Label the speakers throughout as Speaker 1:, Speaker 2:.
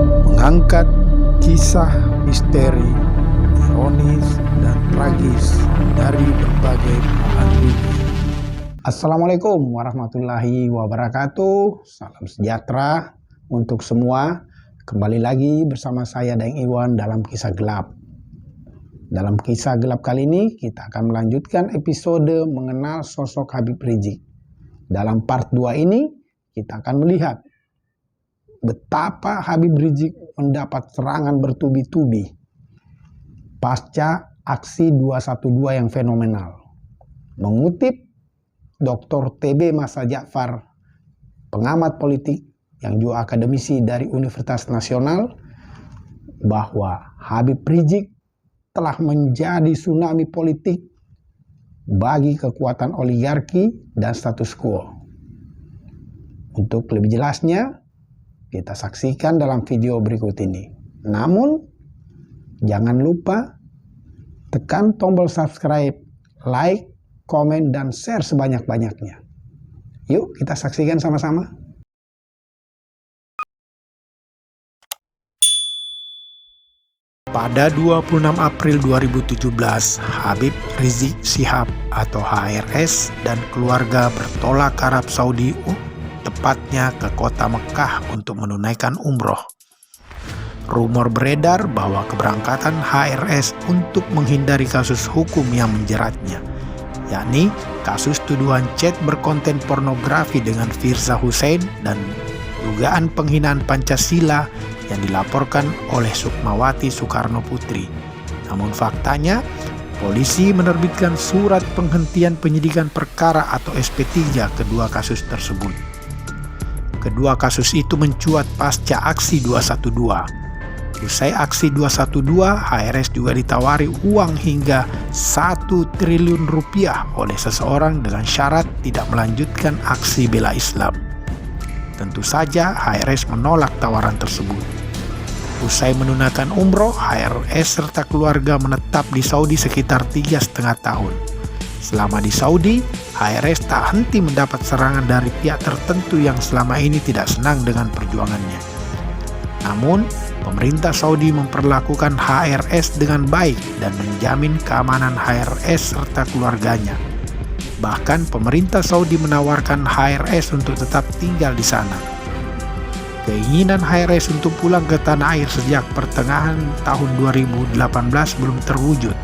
Speaker 1: mengangkat kisah misteri, ironis, dan tragis dari berbagai belahan dunia. Assalamualaikum warahmatullahi wabarakatuh. Salam sejahtera untuk semua. Kembali lagi bersama saya Daeng Iwan dalam Kisah Gelap. Dalam Kisah Gelap kali ini kita akan melanjutkan episode mengenal sosok Habib Rizik. Dalam part 2 ini kita akan melihat betapa Habib Rizik mendapat serangan bertubi-tubi pasca aksi 212 yang fenomenal. Mengutip Dr. TB Masa Ja'far, pengamat politik yang juga akademisi dari Universitas Nasional, bahwa Habib Rizik telah menjadi tsunami politik bagi kekuatan oligarki dan status quo. Untuk lebih jelasnya, kita saksikan dalam video berikut ini. Namun, jangan lupa tekan tombol subscribe, like, komen, dan share sebanyak-banyaknya. Yuk kita saksikan sama-sama. Pada 26 April 2017, Habib Rizik Syihab atau HRS dan keluarga bertolak ke Arab Saudi, tepatnya ke kota Mekah untuk menunaikan umroh. Rumor beredar bahwa keberangkatan HRS untuk menghindari kasus hukum yang menjeratnya, yakni kasus tuduhan chat berkonten pornografi dengan Firza Husein dan dugaan penghinaan Pancasila yang dilaporkan oleh Sukmawati Soekarno Putri. Namun faktanya, polisi menerbitkan surat penghentian penyidikan perkara atau SP3 kedua kasus tersebut. Kedua kasus itu mencuat pasca aksi 212. Usai aksi 212, HRS juga ditawari uang hingga 1 triliun rupiah oleh seseorang dengan syarat tidak melanjutkan aksi bela Islam. Tentu saja HRS menolak tawaran tersebut. Usai menunaikan umroh, HRS serta keluarga menetap di Saudi sekitar 3,5 tahun. Selama di Saudi, HRS tak henti mendapat serangan dari pihak tertentu yang selama ini tidak senang dengan perjuangannya. Namun, pemerintah Saudi memperlakukan HRS dengan baik dan menjamin keamanan HRS serta keluarganya. Bahkan pemerintah Saudi menawarkan HRS untuk tetap tinggal di sana. Keinginan HRS untuk pulang ke tanah air sejak pertengahan tahun 2018 belum terwujud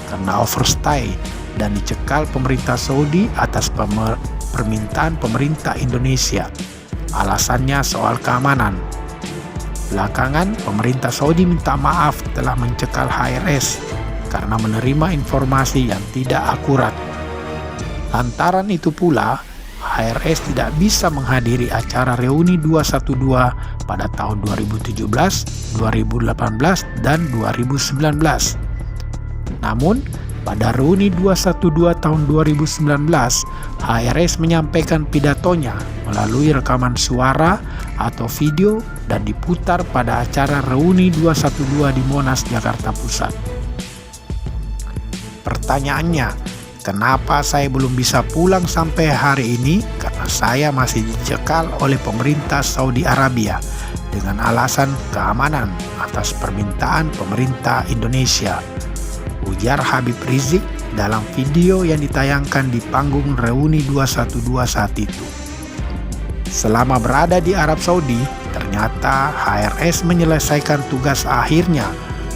Speaker 1: karena overstay dan dicekal pemerintah Saudi atas permintaan pemerintah Indonesia. Alasannya soal keamanan. Belakangan, pemerintah Saudi minta maaf telah mencekal HRS karena menerima informasi yang tidak akurat. Lantaran itu pula, HRS tidak bisa menghadiri acara reuni 212 pada tahun 2017, 2018, dan 2019. Namun, pada reuni 212 tahun 2019, HRS menyampaikan pidatonya melalui rekaman suara atau video dan diputar pada acara reuni 212 di Monas, Jakarta Pusat. Pertanyaannya, kenapa saya belum bisa pulang sampai hari ini? Karena saya masih dicekal oleh pemerintah Saudi Arabia dengan alasan keamanan atas permintaan pemerintah Indonesia, ujar Habib Rizik dalam video yang ditayangkan di panggung reuni 212 saat itu. Selama berada di Arab Saudi, ternyata HRS menyelesaikan tugas akhirnya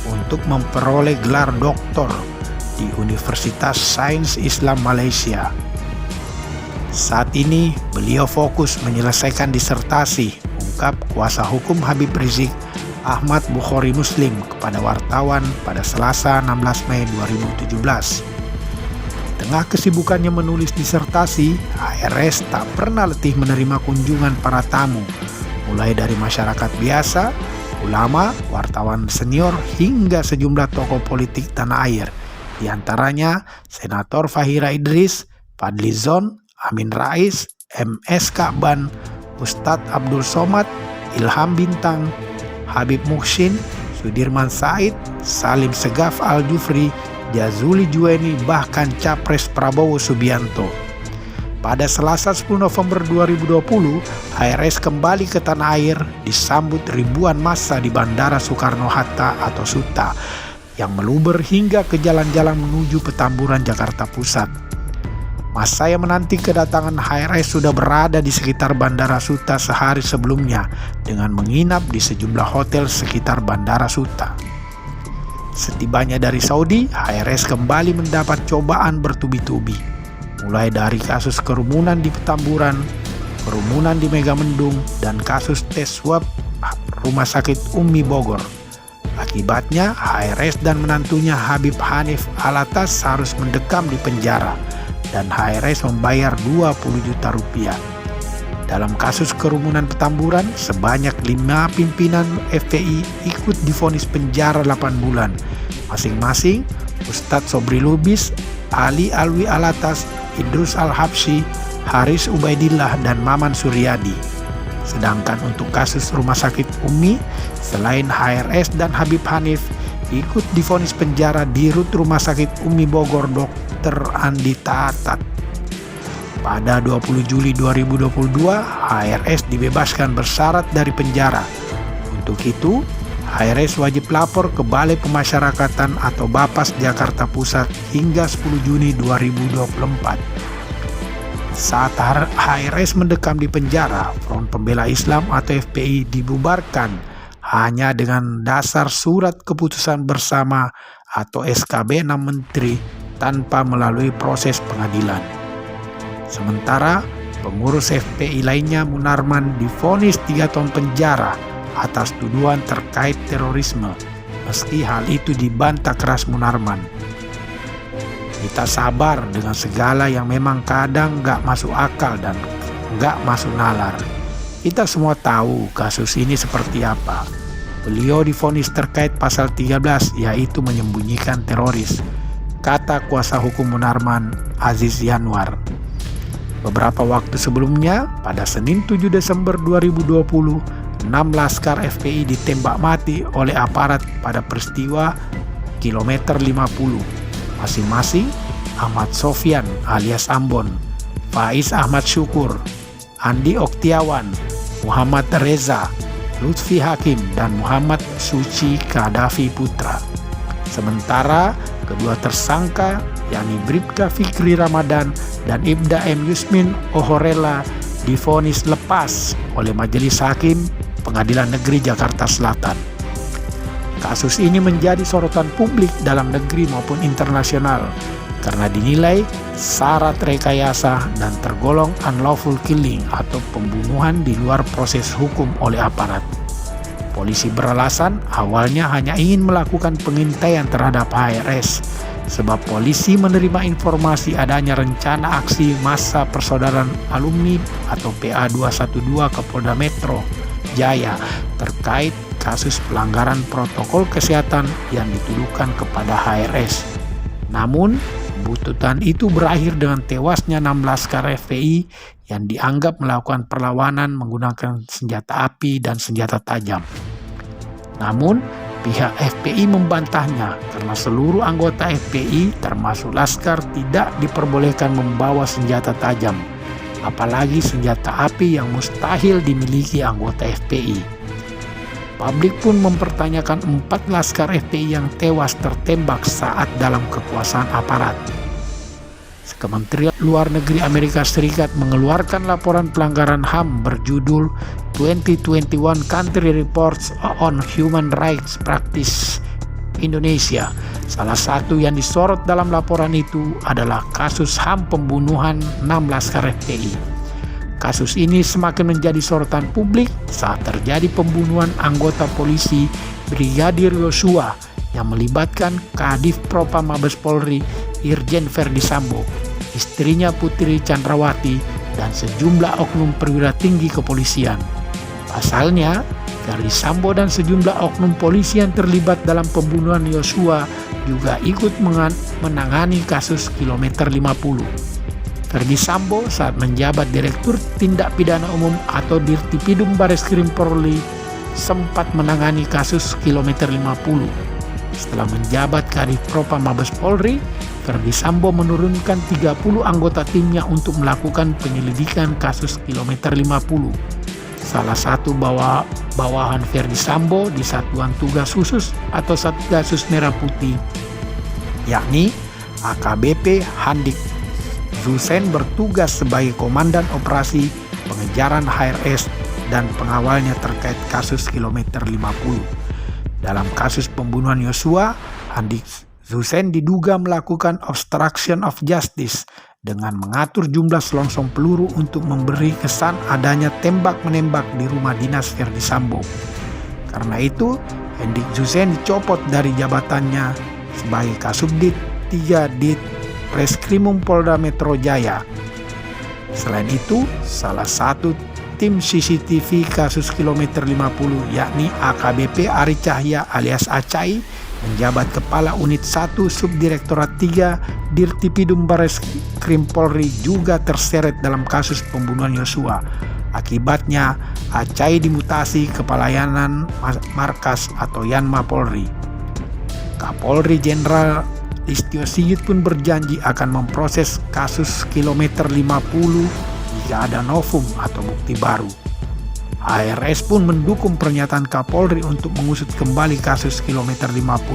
Speaker 1: untuk memperoleh gelar doktor di Universitas Sains Islam Malaysia. Saat ini, beliau fokus menyelesaikan disertasi, ungkap kuasa hukum Habib Rizik, Ahmad Bukhari Muslim, kepada wartawan pada Selasa 16 Mei 2017. Di tengah kesibukannya menulis disertasi, HRS tak pernah letih menerima kunjungan para tamu, mulai dari masyarakat biasa, ulama, wartawan senior, hingga sejumlah tokoh politik tanah air, di antaranya Senator Fahira Idris, Fadli Zon, Amin Rais, MS Ka'ban, Ustadz Abdul Somad, Ilham Bintang, Habib Muhsin, Sudirman Said, Salim Segaf Al-Jufri, Jazuli Juwaini, bahkan Capres Prabowo Subianto. Pada Selasa 10 November 2020, HRS kembali ke tanah air disambut ribuan massa di Bandara Soekarno-Hatta atau SUTA yang meluber hingga ke jalan-jalan menuju Petamburan, Jakarta Pusat. Massa yang menanti kedatangan HRS sudah berada di sekitar Bandara SUTA sehari sebelumnya dengan menginap di sejumlah hotel sekitar Bandara SUTA. Setibanya dari Saudi, HRS kembali mendapat cobaan bertubi-tubi. Mulai dari kasus kerumunan di Petamburan, kerumunan di Megamendung, dan kasus tes swab Rumah Sakit Umi Bogor. Akibatnya, HRS dan menantunya Habib Hanif Alatas harus mendekam di penjara dan HRS membayar 20 juta rupiah. Dalam kasus kerumunan Petamburan, sebanyak 5 pimpinan FPI ikut divonis penjara 8 bulan. Masing-masing Ustadz Sobri Lubis, Ali Alwi Alatas, Idrus Al-Habsyi, Haris Ubaidillah, dan Maman Suryadi. Sedangkan untuk kasus Rumah Sakit Umi, selain HRS dan Habib Hanif, ikut divonis penjara di Rut Rumah Sakit Umi Bogor Dr. Andi Tatat. Pada 20 Juli 2022, HRS dibebaskan bersyarat dari penjara. Untuk itu, HRS wajib lapor ke Balai Pemasyarakatan atau Bapas Jakarta Pusat hingga 10 Juni 2024. Saat HRS mendekam di penjara, Front Pembela Islam atau FPI dibubarkan hanya dengan dasar surat keputusan bersama atau SKB 6 Menteri tanpa melalui proses pengadilan. Sementara pengurus FPI lainnya Munarman divonis 3 tahun penjara atas tuduhan terkait terorisme, meski hal itu dibantah keras Munarman. Kita sabar dengan segala yang memang kadang gak masuk akal dan gak masuk nalar. Kita semua tahu kasus ini seperti apa. Beliau divonis terkait pasal 13, yaitu menyembunyikan teroris, kata kuasa hukum Munarman, Aziz Yanwar. Beberapa waktu sebelumnya, pada Senin 7 Desember 2020, 6 laskar FPI ditembak mati oleh aparat pada peristiwa kilometer 50. Masing-masing Ahmad Sofyan alias Ambon, Faiz Ahmad Syukur, Andi Oktiawan, Muhammad Reza, Lutfi Hakim, dan Muhammad Suci Kadafi Putra. Sementara kedua tersangka yakni Bribka Fikri Ramadan dan Ibda M. Yusmin Ohorela divonis lepas oleh Majelis Hakim Pengadilan Negeri Jakarta Selatan. Kasus ini menjadi sorotan publik dalam negeri maupun internasional karena dinilai syarat rekayasa dan tergolong unlawful killing atau pembunuhan di luar proses hukum oleh aparat. Polisi beralasan awalnya hanya ingin melakukan pengintaian terhadap HRS sebab polisi menerima informasi adanya rencana aksi massa persaudaraan alumni atau PA212 ke Polda Metro Jaya terkait kasus pelanggaran protokol kesehatan yang dituduhkan kepada HRS. Namun, buntutan itu berakhir dengan tewasnya 6 laskar FPI yang dianggap melakukan perlawanan menggunakan senjata api dan senjata tajam. Namun, pihak FPI membantahnya karena seluruh anggota FPI termasuk laskar tidak diperbolehkan membawa senjata tajam, apalagi senjata api yang mustahil dimiliki anggota FPI. Publik pun mempertanyakan 4 laskar FPI yang tewas tertembak saat dalam kekuasaan aparat. Kementerian Luar Negeri Amerika Serikat mengeluarkan laporan pelanggaran HAM berjudul 2021 Country Reports on Human Rights Practice Indonesia. Salah satu yang disorot dalam laporan itu adalah kasus HAM pembunuhan 6 laskar FPI. Kasus ini semakin menjadi sorotan publik saat terjadi pembunuhan anggota polisi Brigadir Yosua yang melibatkan Kadif Propam Mabes Polri Irjen Verdi Sambo, istrinya Putri Chandrawati, dan sejumlah oknum perwira tinggi kepolisian. Pasalnya, Verdi Sambo dan sejumlah oknum polisi yang terlibat dalam pembunuhan Yosua juga ikut menangani kasus kilometer 50. Verdi Sambo saat menjabat Direktur Tindak Pidana Umum atau Dirtipidum Bareskrim Polri sempat menangani kasus kilometer 50. Setelah menjabat Kadif Propam Mabes Polri, Verdi Sambo menurunkan 30 anggota timnya untuk melakukan penyelidikan kasus kilometer 50. Salah satu bawahan Verdi Sambo di Satuan Tugas Khusus atau Satgasus Merah Putih, yakni AKBP Handik Zusen, bertugas sebagai komandan operasi pengejaran HRS dan pengawalnya terkait kasus kilometer 50. Dalam kasus pembunuhan Yosua, Handik Zusen diduga melakukan obstruction of justice dengan mengatur jumlah selongsong peluru untuk memberi kesan adanya tembak-menembak di rumah dinas Verdi Sambo. Karena itu, Handik Zusen dicopot dari jabatannya sebagai Kasubdit 3 Dit Reskrimum Polda Metro Jaya. Selain itu, salah satu tim CCTV kasus kilometer 50 yakni AKBP Ari Cahya alias Acai, menjabat Kepala Unit 1 Subdirektorat 3 Dirtipidum Bareskrim Polri, juga terseret dalam kasus pembunuhan Yosua. Akibatnya, Acai dimutasi ke pelayanan markas atau Yanma Polri. Kapolri Jenderal Listio Sigit pun berjanji akan memproses kasus kilometer 50 jika ada novum atau bukti baru. HRS pun mendukung pernyataan Kapolri untuk mengusut kembali kasus kilometer 50.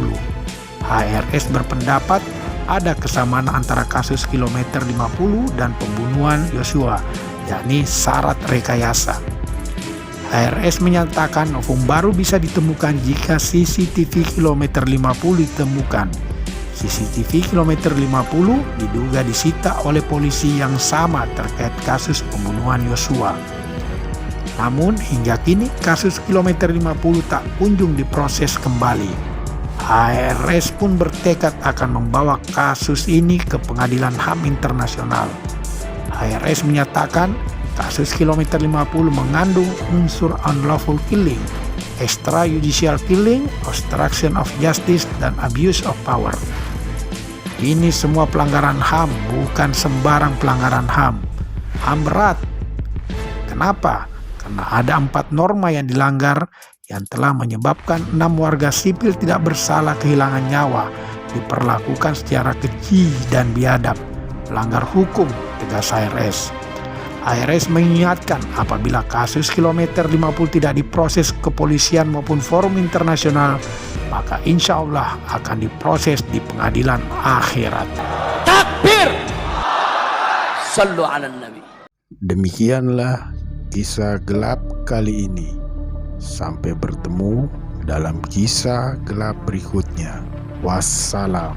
Speaker 1: HRS berpendapat ada kesamaan antara kasus kilometer 50 dan pembunuhan Yosua, yakni syarat rekayasa. HRS menyatakan novum baru bisa ditemukan jika CCTV kilometer 50 ditemukan. CCTV kilometer 50 diduga disita oleh polisi yang sama terkait kasus pembunuhan Yosua. Namun hingga kini kasus kilometer 50 tak kunjung diproses kembali. HRS pun bertekad akan membawa kasus ini ke Pengadilan HAM Internasional. HRS menyatakan kasus kilometer 50 mengandung unsur unlawful killing, extrajudicial killing, obstruction of justice, dan abuse of power. Ini semua pelanggaran HAM, bukan sembarang pelanggaran HAM. HAM berat. Kenapa? Karena ada 4 norma yang dilanggar yang telah menyebabkan 6 warga sipil tidak bersalah kehilangan nyawa, diperlakukan secara keji dan biadab, melanggar hukum, tegas HRS. HRS mengingatkan apabila kasus kilometer 50 tidak diproses kepolisian maupun forum internasional, maka insya Allah akan diproses di pengadilan akhirat.
Speaker 2: Takbir! Sallu ala Nabi.
Speaker 1: Demikianlah kisah gelap kali ini. Sampai bertemu dalam kisah gelap berikutnya. Wassalam.